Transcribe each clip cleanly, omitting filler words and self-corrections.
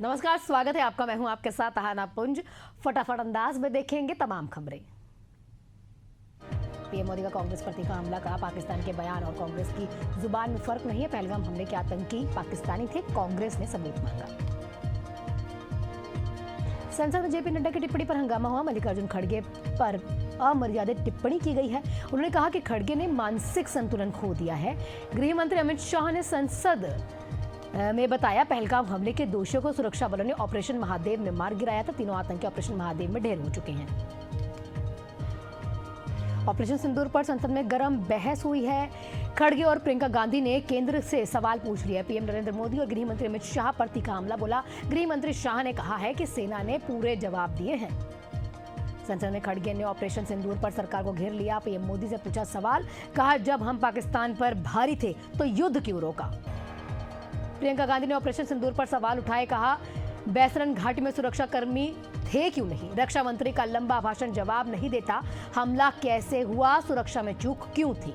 नमस्कार, स्वागत है आपका। मैं हूं आपके साथ अहाना पुंज। फटाफट अंदाज में देखेंगे तमाम खबरें। पीएम मोदी का कांग्रेस पर तीखा हमला का पाकिस्तान के बयान और कांग्रेस की जुबान में फर्क नहीं है। पहलगाम हमले के आतंकी पाकिस्तानी थे, कांग्रेस ने सबूत मांगा। संसद में जेपी नड्डा की टिप्पणी पर हंगामा हुआ। मल्लिकार्जुन खड़गे पर अमर्यादित टिप्पणी की गई है। उन्होंने कहा कि खड़गे ने मानसिक संतुलन खो दिया है। गृह मंत्री अमित शाह ने संसद में बताया, पहलगाम हमले के दोषियों को सुरक्षा बलों ने ऑपरेशन महादेव में मार गिराया था। तीनों आतंकी ऑपरेशन महादेव में ढेर हो चुके हैं। ऑपरेशन सिंदूर पर संसद में गर्म बहस हुई है। खड़गे और प्रियंका गांधी ने केंद्र से सवाल पूछ लिया। पीएम नरेंद्र मोदी और गृह मंत्री अमित शाह पर तीखा हमला बोला। गृह मंत्री शाह ने कहा है कि सेना ने पूरे जवाब दिए हैं। संसद में खड़गे ने ऑपरेशन सिंदूर पर सरकार को घेर लिया। पीएम मोदी से पूछा सवाल, कहा जब हम पाकिस्तान पर भारी थे तो युद्ध क्यों रोका। प्रियंका गांधी ने ऑपरेशन सिंदूर पर सवाल उठाए, कहा बैसरन घाटी में सुरक्षा कर्मी थे क्यों नहीं। रक्षा मंत्री का लंबा भाषण जवाब नहीं देता। हमला कैसे हुआ, सुरक्षा में चूक क्यों थी।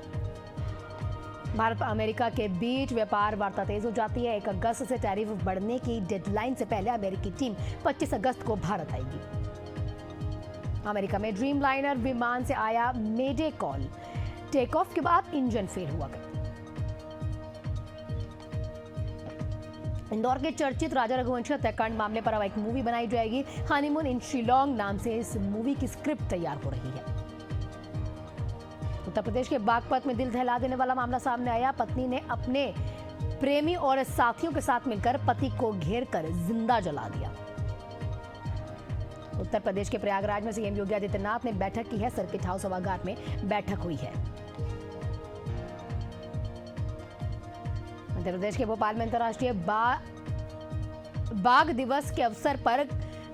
भारत और अमेरिका के बीच व्यापार वार्ता तेज हो जाती है। 1 अगस्त से टैरिफ बढ़ने की डेडलाइन से पहले अमेरिकी टीम 25 अगस्त को भारत आएगी। अमेरिका में ड्रीम लाइनर विमान से आया मेडे कॉल। टेक ऑफ के बाद इंजन फेल हुआ। इंदौर के चर्चित राजा रघुवंशी हत्याकांड मामले पर अब एक मूवी बनाई जाएगी। हनीमून इन शिलोंग नाम से इस मूवी की स्क्रिप्ट तैयार हो रही है। उत्तर प्रदेश के बागपत में दिल दहला देने वाला मामला सामने आया। पत्नी ने अपने प्रेमी और साथियों के साथ मिलकर पति को घेरकर जिंदा जला दिया। उत्तर प्रदेश के प्रयागराज में सीएम योगी आदित्यनाथ ने बैठक की है। सर्किट हाउस सभागार में बैठक हुई है। मध्य प्रदेश के भोपाल में अंतर्राष्ट्रीय बाघ दिवस के अवसर पर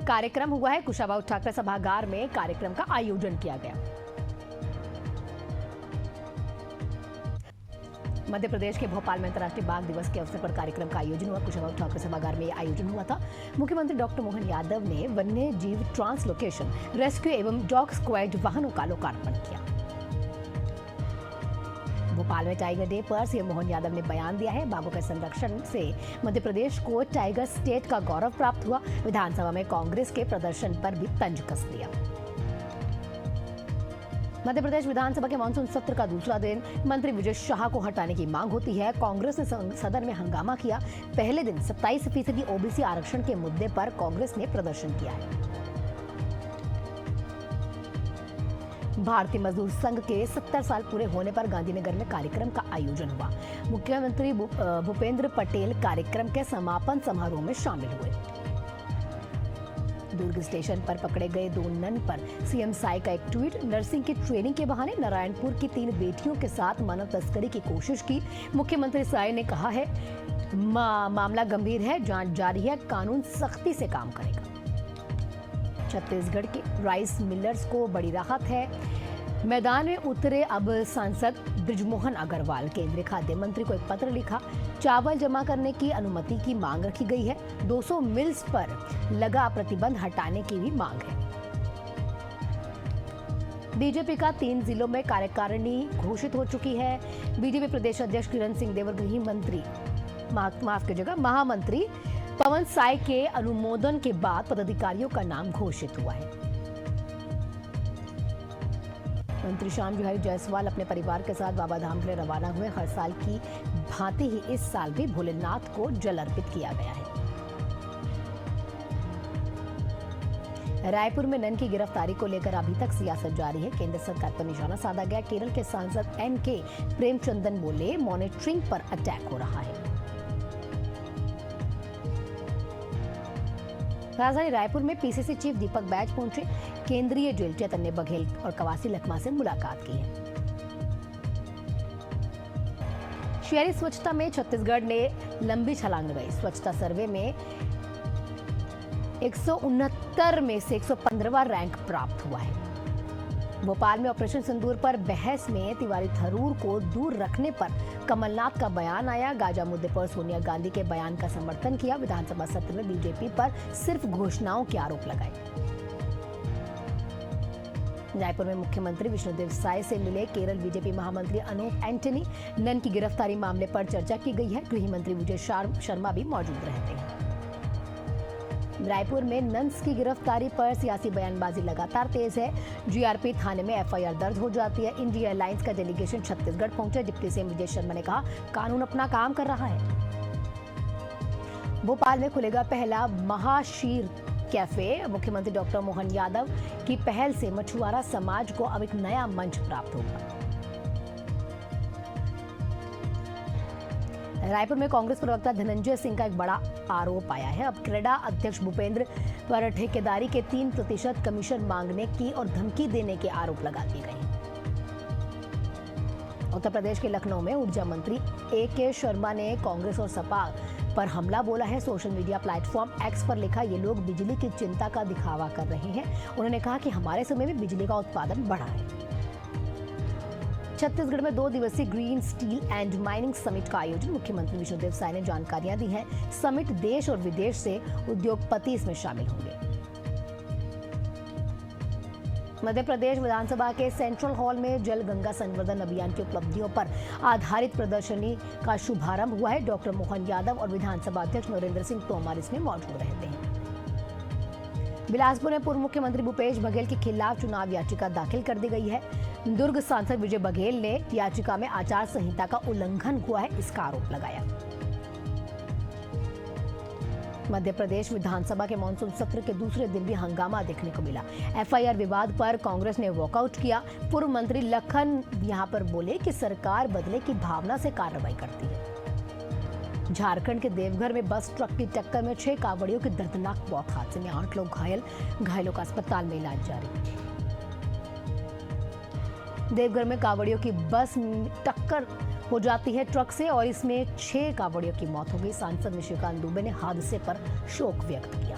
कार्यक्रम हुआ है। कुशाभाऊ ठाकरे सभागार में कार्यक्रम का आयोजन किया गया। मध्य प्रदेश के भोपाल में अंतर्राष्ट्रीय बाघ दिवस के अवसर पर कार्यक्रम का आयोजन हुआ। कुशाभाऊ ठाकरे सभागार में यह आयोजन हुआ था। मुख्यमंत्री डॉक्टर मोहन यादव ने वन्य जीव ट्रांसलोकेशन, रेस्क्यू एवं डॉग स्क्वाड वाहनों का लोकार्पण किया। भोपाल में टाइगर डे पर सीएम मोहन यादव ने बयान दिया है। बाघों के संरक्षण से मध्य प्रदेश को टाइगर स्टेट का गौरव प्राप्त हुआ। विधानसभा में कांग्रेस के प्रदर्शन पर भी तंज कस दिया। मध्य प्रदेश विधानसभा के मानसून सत्र का दूसरा दिन मंत्री विजय शाह को हटाने की मांग होती है। कांग्रेस ने सदन में हंगामा किया। पहले दिन 27% ओबीसी आरक्षण के मुद्दे पर कांग्रेस ने प्रदर्शन किया है। भारतीय मजदूर संघ के 70 साल पूरे होने पर गांधीनगर में कार्यक्रम का आयोजन हुआ। मुख्यमंत्री भूपेंद्र पटेल कार्यक्रम के समापन समारोह में शामिल हुए। दुर्ग स्टेशन पर पकड़े गए 2 नन पर सीएम साई का एक ट्वीट। नर्सिंग की ट्रेनिंग के बहाने नारायणपुर की 3 बेटियों के साथ मानव तस्करी की कोशिश की। मुख्यमंत्री साई ने कहा है, मामला गंभीर है, जांच जारी है, कानून सख्ती से काम करेगा। छत्तीसगढ़ के राइस मिलर्स को बड़ी राहत है। मैदान में उतरे अब सांसद बृजमोहन अग्रवाल। केंद्रीय खाद्य मंत्री को एक पत्र लिखा। चावल जमा करने की अनुमति की मांग रखी गई है। 200 मिल्स पर लगा प्रतिबंध हटाने की भी मांग है। बीजेपी का 3 जिलों में कार्यकारिणी घोषित हो चुकी है। बीजेपी प्रदेश अध्यक्ष किरण सिंह देव और गृह मंत्री महामंत्री पवन साय के अनुमोदन के बाद पदाधिकारियों का नाम घोषित हुआ है। मंत्री श्याम बिहारी जायसवाल अपने परिवार के साथ बाबा धाम के लिए रवाना हुए। हर साल की भांति ही इस साल भी भोलेनाथ को जल अर्पित किया गया है। रायपुर में नन की गिरफ्तारी को लेकर अभी तक सियासत जारी है। केंद्र सरकार पर निशाना साधा गया। केरल के सांसद एन.के. प्रेमचंदन बोले, मॉनिटरिंग पर अटैक हो रहा है। राजधानी रायपुर में पीसीसी चीफ दीपक बैज पहुंचे। केंद्रीय जेल चैतन्य बघेल और कवासी लखमा से मुलाकात की है। शहरी स्वच्छता में छत्तीसगढ़ ने लंबी छलांग लगाई। स्वच्छता सर्वे में 169 में से 115वां रैंक प्राप्त हुआ है। भोपाल में ऑपरेशन सिंदूर पर बहस में तिवारी थरूर को दूर रखने पर कमलनाथ का बयान आया। गाजा मुद्दे पर सोनिया गांधी के बयान का समर्थन किया। विधानसभा सत्र में बीजेपी पर सिर्फ घोषणाओं के आरोप लगाए। रायपुर में मुख्यमंत्री विष्णुदेव साय से मिले केरल बीजेपी महामंत्री अनूप एंटनी। नन की गिरफ्तारी मामले पर चर्चा की गई है। गृह मंत्री विजय शर्मा भी मौजूद रहते हैं। रायपुर में नंस की गिरफ्तारी पर सियासी बयानबाजी लगातार तेज है। जीआरपी थाने में एफआईआर दर्ज हो जाती है। इंडिया एयरलाइंस का डेलीगेशन छत्तीसगढ़ पहुंचा। डिप्टी सीएम विजय शर्मा ने कहा, कानून अपना काम कर रहा है। भोपाल में खुलेगा पहला महाशीर कैफे। मुख्यमंत्री डॉक्टर मोहन यादव की पहल से मछुआरा समाज को अब एक नया मंच प्राप्त होगा। रायपुर में कांग्रेस प्रवक्ता धनंजय सिंह का एक बड़ा आरोप आया है। अब क्रेडा अध्यक्ष भूपेंद्र पर ठेकेदारी के 3% कमीशन मांगने की और धमकी देने के आरोप लगा दिए गए। उत्तर प्रदेश के लखनऊ में ऊर्जा मंत्री ए.के. शर्मा ने कांग्रेस और सपा पर हमला बोला है। सोशल मीडिया प्लेटफॉर्म एक्स पर लिखा, ये लोग बिजली की चिंता का दिखावा कर रहे हैं। उन्होंने कहा कि हमारे समय में बिजली का उत्पादन बढ़ा है। छत्तीसगढ़ में 2 दिवसीय green steel and mining summit का आयोजन। मुख्यमंत्री विष्णुदेव साय ने जानकारियां दी हैं। समिट देश और विदेश से उद्योगपति इसमें शामिल होंगे। मध्य प्रदेश विधानसभा के सेंट्रल हॉल में जल गंगा संवर्धन अभियान की उपलब्धियों पर आधारित प्रदर्शनी का शुभारंभ हुआ है। डॉक्टर मोहन यादव और विधानसभा अध्यक्ष नरेंद्र सिंह तोमर इसमें मौजूद रहते हैं। बिलासपुर में पूर्व मुख्यमंत्री भूपेश बघेल के खिलाफ चुनाव याचिका दाखिल कर दी गई है। दुर्ग सांसद विजय बघेल ने याचिका में आचार संहिता का उल्लंघन हुआ है, इसका आरोप लगाया। मध्य प्रदेश विधानसभा के मानसून सत्र के दूसरे दिन भी हंगामा देखने को मिला। एफआईआर विवाद पर कांग्रेस ने वॉकआउट किया। पूर्व मंत्री लखन यहां पर बोले कि सरकार बदले की भावना से कार्रवाई करती है। झारखंड के देवघर में बस ट्रक की टक्कर में 6 कांवड़ियों की दर्दनाक मौत। हादसे में 8 लोग घायलों का अस्पताल में इलाज जारी। देवघर में कांवड़ियों की बस टक्कर हो जाती है ट्रक से और इसमें 6 कांवड़ियों की मौत हो गई। सांसद निशिकांत दुबे ने हादसे पर शोक व्यक्त किया।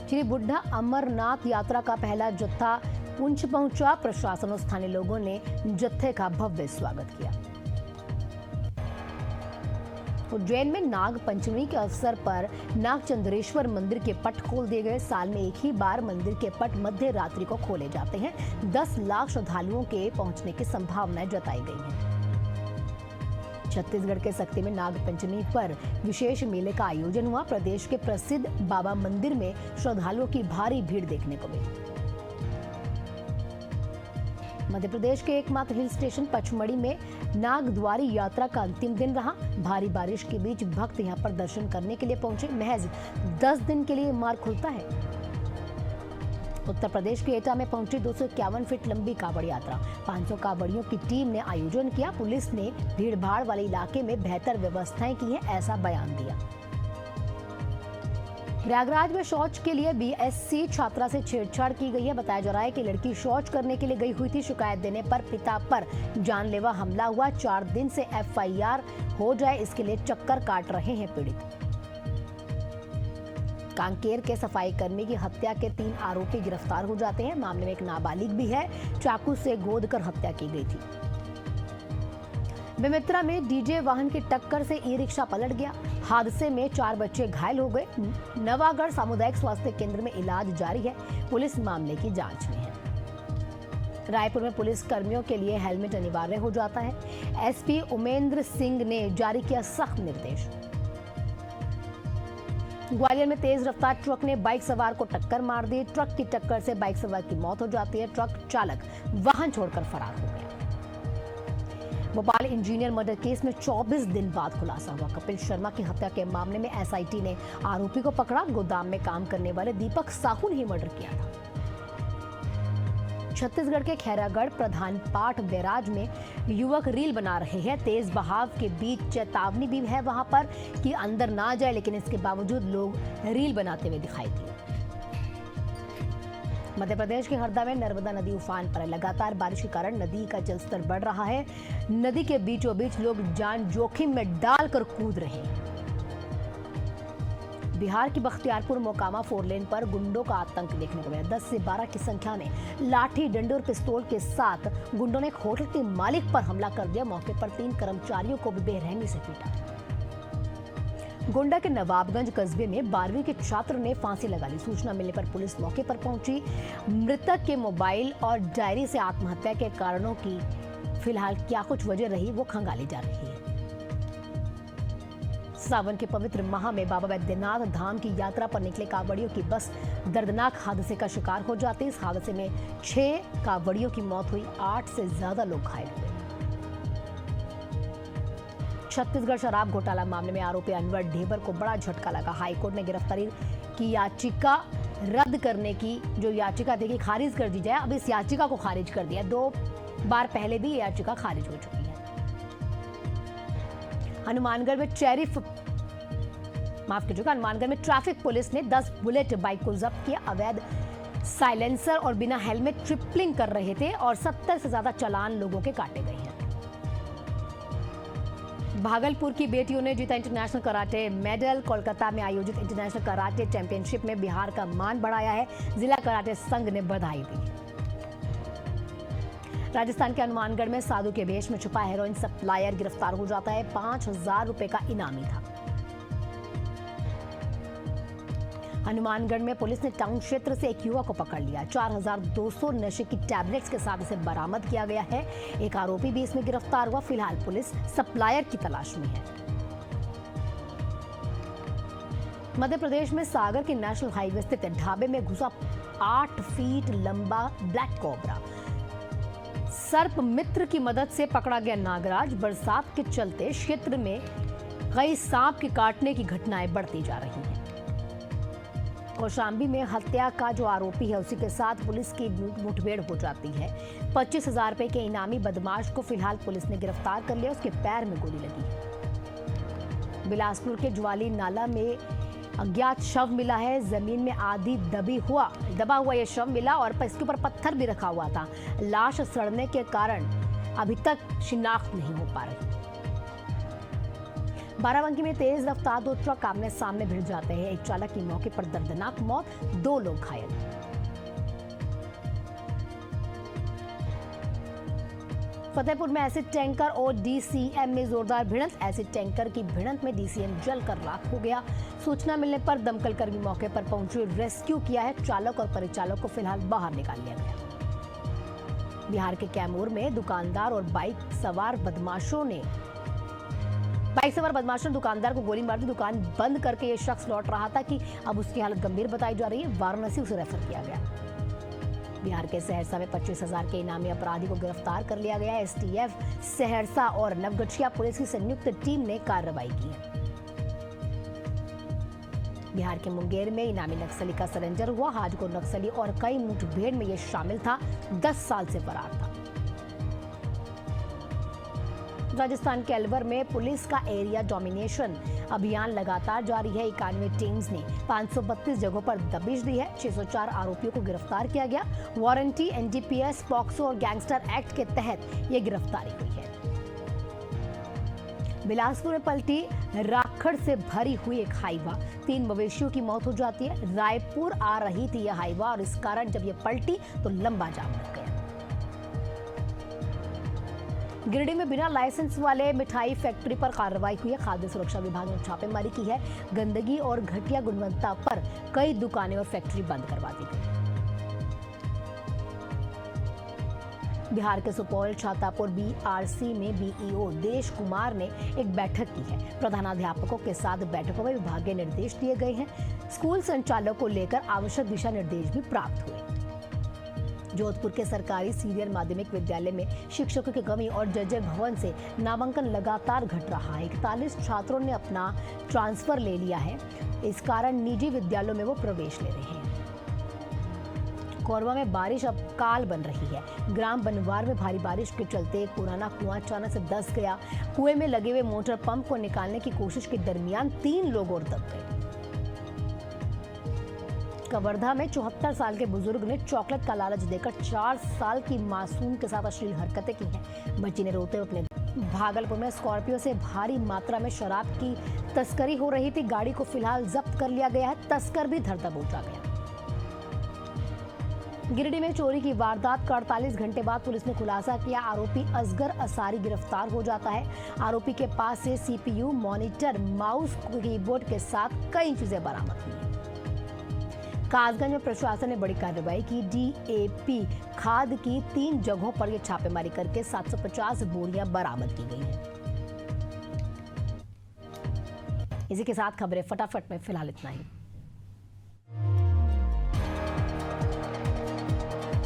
श्री बुढ़ा अमरनाथ यात्रा का पहला जत्था पुंछ पहुंचा। प्रशासन और स्थानीय लोगों ने जत्थे का भव्य स्वागत किया। उज्जैन में नाग पंचमी के अवसर पर नागचंद्रेश्वर मंदिर के पट खोल दिए गए। साल में एक ही बार मंदिर के पट मध्य रात्रि को खोले जाते हैं। 10 लाख श्रद्धालुओं के पहुंचने की संभावनाएं जताई गई हैं। छत्तीसगढ़ के सक्ती में नाग पंचमी पर विशेष मेले का आयोजन हुआ। प्रदेश के प्रसिद्ध बाबा मंदिर में श्रद्धालुओं की भारी भीड़ देखने को मिली। मध्य प्रदेश के एकमात्र हिल स्टेशन पचमढ़ी में नागद्वारी यात्रा का अंतिम दिन रहा। भारी बारिश के बीच भक्त यहां पर दर्शन करने के लिए पहुंचे। महज 10 दिन के लिए मार्ग खुलता है। उत्तर प्रदेश के एटा में पहुंची 251 फीट लंबी कांवड़ यात्रा। 500 कांवड़ियों की टीम ने आयोजन किया। पुलिस ने भीड़भाड़ वाले इलाके में बेहतर व्यवस्थाएं की है, ऐसा बयान दिया। प्रयागराज में शौच के लिए बीएससी छात्रा से छेड़छाड़ की गई है। बताया जा रहा है कि लड़की शौच करने के लिए गई हुई थी। शिकायत देने पर पिता पर जानलेवा हमला हुआ। 4 दिन से एफआईआर हो जाए इसके लिए चक्कर काट रहे हैं पीड़ित। कांकेर के सफाई कर्मी की हत्या के 3 आरोपी गिरफ्तार हो जाते हैं। मामले में एक नाबालिग भी है। चाकू से गोदकर हत्या की गई थी। बेमेतरा में डीजे वाहन की टक्कर से ई रिक्शा पलट गया। हादसे में 4 बच्चे घायल हो गए। नवागढ़ सामुदायिक स्वास्थ्य केंद्र में इलाज जारी है। पुलिस मामले की जांच में है। रायपुर में पुलिस कर्मियों के लिए हेलमेट अनिवार्य हो जाता है। एसपी उमेंद्र सिंह ने जारी किया सख्त निर्देश। ग्वालियर में तेज रफ्तार ट्रक ने बाइक सवार को टक्कर मार दी। ट्रक की टक्कर से बाइक सवार की मौत हो जाती है। ट्रक चालक वाहन छोड़कर फरार हो गया। भोपाल इंजीनियर मर्डर केस में 24 दिन बाद खुलासा हुआ। कपिल शर्मा की हत्या के मामले में एसआईटी ने आरोपी को पकड़ा। गोदाम में काम करने वाले दीपक साहू ने ही मर्डर किया था। छत्तीसगढ़ के खैरागढ़ प्रधान पाट बैराज में युवक रील बना रहे हैं। तेज बहाव के बीच चेतावनी भी है वहां पर कि अंदर ना जाए, लेकिन इसके बावजूद लोग रील बनाते हुए दिखाई दिए। मध्य प्रदेश के हरदा में नर्मदा नदी उफान पर है। लगातार बारिश के कारण नदी का जलस्तर बढ़ रहा है। नदी के बीचों बीच लोग जान जोखिम में डालकर कूद रहे हैं। बिहार की बख्तियारपुर मोकामा 4 लेन पर गुंडों का आतंक देखने को मिला। 10 से 12 की संख्या में लाठी डंडे और पिस्तौल के साथ गुंडों ने एक होटल के मालिक पर हमला कर दिया। मौके पर 3 कर्मचारियों को भी बेरहमी से पीटा। गोंडा के नवाबगंज कस्बे में 12वीं के छात्र ने फांसी लगा ली। सूचना मिलने पर पुलिस मौके पर पहुंची। मृतक के मोबाइल और डायरी से आत्महत्या के कारणों की फिलहाल क्या कुछ वजह रही वो खंगाली जा रही है। सावन के पवित्र माह में बाबा बैद्यनाथ धाम की यात्रा पर निकले कांवड़ियों की बस दर्दनाक हादसे का शिकार हो जाती। इस हादसे में 6 कांवड़ियों की मौत हुई, 8 से ज्यादा लोग घायल हुए। छत्तीसगढ़ शराब घोटाला मामले में आरोपी अनवर ढेबर को बड़ा झटका लगा। हाईकोर्ट ने गिरफ्तारी की याचिका रद्द करने की जो याचिका थी कि खारिज कर दी जाए, अब इस याचिका को खारिज कर दिया। 2 बार पहले भी ये याचिका खारिज हो चुकी है। हनुमानगढ़ में ट्रैफिक पुलिस ने 10 बुलेट बाइक को जब्त किया। अवैध साइलेंसर और बिना हेलमेट ट्रिपलिंग कर रहे थे और 70 से ज्यादा चालान लोगों के काटे गए हैं। भागलपुर की बेटियों ने जीता इंटरनेशनल कराटे मेडल। कोलकाता में आयोजित इंटरनेशनल कराटे चैंपियनशिप में बिहार का मान बढ़ाया है। जिला कराटे संघ ने बधाई दी। राजस्थान के हनुमानगढ़ में साधु के वेश में छुपा हेरोइन सप्लायर गिरफ्तार हो जाता है। 5,000 रुपए का इनामी था। हनुमानगढ़ में पुलिस ने टाउन क्षेत्र से एक युवक को पकड़ लिया। 4,200 नशे की टैबलेट्स के साथ इसे बरामद किया गया है। एक आरोपी भी इसमें गिरफ्तार हुआ। फिलहाल पुलिस सप्लायर की तलाश में है। मध्य प्रदेश में सागर के नेशनल हाईवे स्थित ढाबे में घुसा 8 फीट लंबा ब्लैक कोबरा। सर्प मित्र की मदद से पकड़ा गया नागराज। बरसात के चलते क्षेत्र में कई सांप के काटने की घटनाएं बढ़ती जा रही हैं। कौशाम्बी में हत्या का जो आरोपी है उसी के साथ पुलिस की मुठभेड़ हो जाती है। 25,000 रुपए के इनामी बदमाश को फिलहाल पुलिस ने गिरफ्तार कर लिया। उसके पैर में गोली लगी। बिलासपुर के ज्वाली नाला में अज्ञात शव मिला है। जमीन में आधी दबा हुआ यह शव मिला और इसके ऊपर पत्थर भी रखा हुआ था। लाश सड़ने के कारण अभी तक शिनाख्त नहीं हो पा रही। बाराबंकी में तेज रफ्तार 2 ट्रक आमने सामने भिड़ जाते हैं। एक चालक की मौके पर दर्दनाक मौत, 2 लोग घायल। फतेहपुर में एसिड टैंकर और डीसीएम में जोरदार भिड़ंत। एसिड टैंकर की भिड़ंत में डीसीएम जलकर राख हो गया। सूचना मिलने पर दमकल कर्मी मौके पर पहुंचे, रेस्क्यू किया है। चालक और परिचालक को फिलहाल बाहर निकाल लिया गया। बिहार के कैमूर में दुकानदार और बाइक सवार बदमाशों ने दुकानदार को गोली मार दी। दुकान बंद करके ये शख्स लौट रहा था कि अब उसकी हालत गंभीर बताई जा रही है। वाराणसी उसे रेफर किया गया। बिहार के सहरसा में 25,000 के इनामी अपराधी को गिरफ्तार कर लिया गया। एसटीएफ सहरसा और नवगछिया पुलिस की संयुक्त टीम ने कार्रवाई की है। बिहार के मुंगेर में इनामी नक्सली का सरेंडर हुआ। हाजपुर नक्सली और कई मुठभेड़ में यह शामिल था। 10 साल से फरार था। राजस्थान के अलवर में पुलिस का एरिया डोमिनेशन अभियान लगातार जारी है। 91 टीम्स ने 532 जगहों पर दबिश दी है। 604 आरोपियों को गिरफ्तार किया गया। वारंटी, एनडीपीएस, पॉक्सो और गैंगस्टर एक्ट के तहत ये गिरफ्तारी हुई है। बिलासपुर में पलटी राखड़ से भरी हुई एक हाईवा, 3 मवेशियों की मौत हो जाती है। रायपुर आ रही थी यह हाईवा और इस कारण जब ये पलटी तो लंबा जाम लग गया। गिरिडीह में बिना लाइसेंस वाले मिठाई फैक्ट्री पर कार्रवाई हुई है। खाद्य सुरक्षा विभाग ने छापेमारी की है। गंदगी और घटिया गुणवत्ता पर कई दुकानें और फैक्ट्री बंद करवा दी गई। बिहार के सुपौल छातापुर बीआरसी में बीईओ देश कुमार ने एक बैठक की है। प्रधानाध्यापकों के साथ बैठकों में विभागीय निर्देश दिए गए हैं। स्कूल संचालकों को लेकर आवश्यक दिशा निर्देश भी प्राप्त हुए। जोधपुर के सरकारी सीनियर माध्यमिक विद्यालय में शिक्षकों की कमी और जर्जर भवन से नामांकन लगातार घट रहा है। 41 छात्रों ने अपना ट्रांसफर ले लिया है। इस कारण निजी विद्यालयों में वो प्रवेश ले रहे हैं। कोरबा में बारिश अब काल बन रही है। ग्राम बनवार में भारी बारिश के चलते एक पुराना कुआं अचानक से धंस गया। कुएं में लगे हुए मोटर पंप को निकालने की कोशिश के दरमियान 3 लोग और दब गए। कवर्धा में 74 साल के बुजुर्ग ने चॉकलेट का लालच देकर 4 साल की मासूम के साथ अश्लील हरकतें की हैं। बच्ची ने रोते हुए अपने भागलपुर में स्कॉर्पियो से भारी मात्रा में शराब की तस्करी हो रही थी। गाड़ी को फिलहाल जब्त कर लिया गया है। तस्कर भी धर दबोचा गया। गिरिडीह में चोरी की वारदात का 48 घंटे बाद पुलिस ने खुलासा किया। आरोपी असगर असारी गिरफ्तार हो जाता है। आरोपी के पास से सीपीयू, मॉनिटर, माउस, कीबोर्ड के साथ कई चीजें बरामद हुई। कासगंज में प्रशासन ने बड़ी कार्रवाई की। डीएपी खाद की 3 जगहों पर यह छापेमारी करके 750 बोरियां बरामद की गई हैं। इसी के साथ खबरें फटाफट में फिलहाल इतना ही।